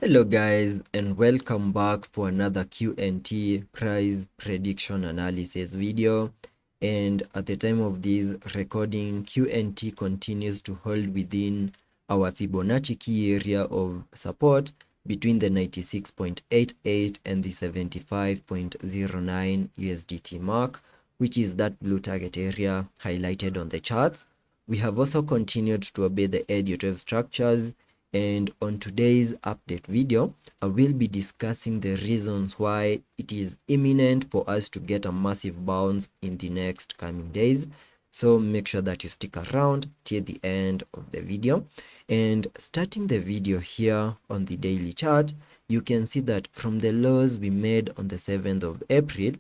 Hello guys, and welcome back for another QNT price prediction analysis video. And at the time of this recording, QNT continues to hold within our Fibonacci key area of support between the 96.88 and the 75.09 USDT mark, which is that blue target area highlighted on the charts. We have also continued to obey the ED12 structures, and on today's update video, I will be discussing the reasons why it is imminent for us to get a massive bounce in the next coming days. So make sure that you stick around till the end of the video. And starting the video here on the daily chart, you can see that from the lows we made on the 7th of April,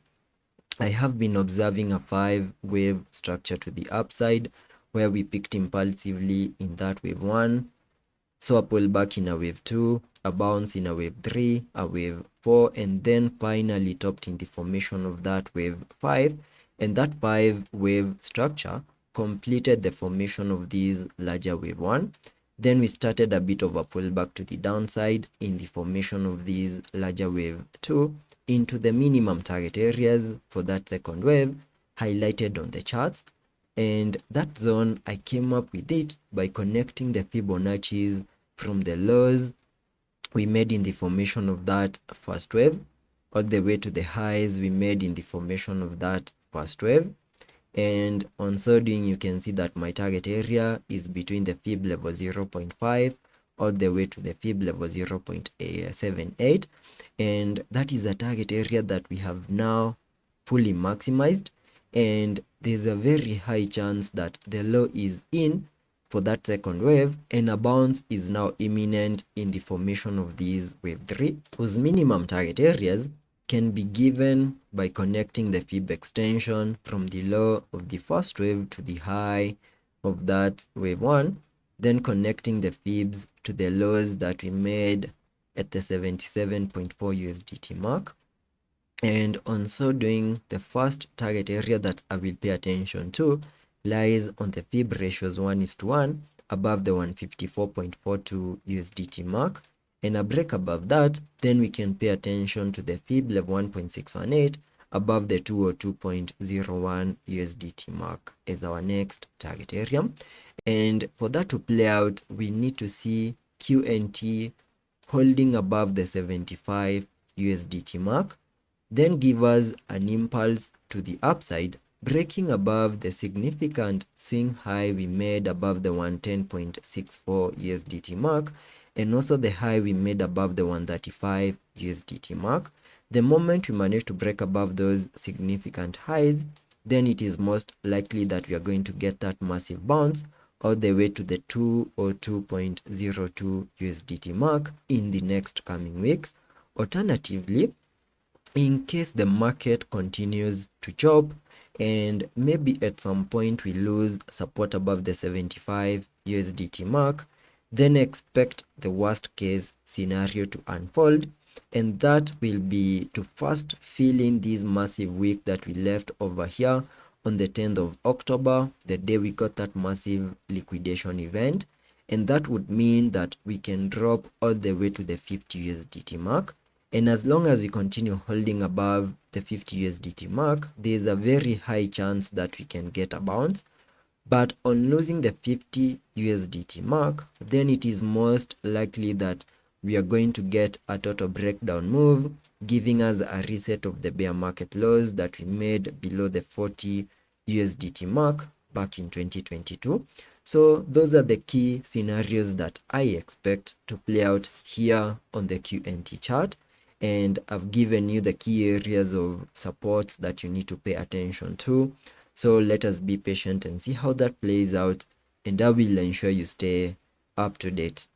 I have been observing a 5-wave structure to the upside, where we picked impulsively in that wave 1, so a pullback in a wave 2, a bounce in a wave 3, a wave 4, and then finally topped in the formation of that wave 5. And that 5-wave structure completed the formation of this larger wave 1. Then we started a bit of a pullback to the downside in the formation of this larger wave 2 into the minimum target areas for that second wave highlighted on the charts. And that zone, I came up with it by connecting the Fibonacci's from the lows we made in the formation of that first wave all the way to the highs we made in the formation of that first wave. And on so doing, you can see that my target area is between the fib level 0.5 all the way to the fib level 0.78, and that is a target area that we have now fully maximized, and there's a very high chance that the low is in for that second wave, and a bounce is now imminent in the formation of these wave 3, whose minimum target areas can be given by connecting the fib extension from the low of the first wave to the high of that wave 1, then connecting the fibs to the lows that we made at the 77.4 USDT mark. And on so doing, the first target area that I will pay attention to lies on the fib ratios 1:1 above the 154.42 USDT mark, and a break above that, then we can pay attention to the fib level 1.618 above the 202.01 USDT mark as our next target area. And for that to play out, we need to see QNT holding above the 75 USDT mark, then give us an impulse to the upside, breaking above the significant swing high we made above the 110.64 USDT mark, and also the high we made above the 135 USDT mark. The moment we manage to break above those significant highs, then it is most likely that we are going to get that massive bounce all the way to the 202.02 USDT mark in the next coming weeks. Alternatively, in case the market continues to chop and maybe at some point we lose support above the 75 USDT mark, then expect the worst case scenario to unfold, and that will be to first fill in this massive wick that we left over here on the 10th of October, the day we got that massive liquidation event, and that would mean that we can drop all the way to the 50 USDT mark. And as long as we continue holding above the 50 USDT mark, there is a very high chance that we can get a bounce. But on losing the 50 USDT mark, then it is most likely that we are going to get a total breakdown move, giving us a reset of the bear market lows that we made below the 40 USDT mark back in 2022. So those are the key scenarios that I expect to play out here on the QNT chart. And I've given you the key areas of support that you need to pay attention to. So let us be patient and see how that plays out, and I will ensure you stay up to date.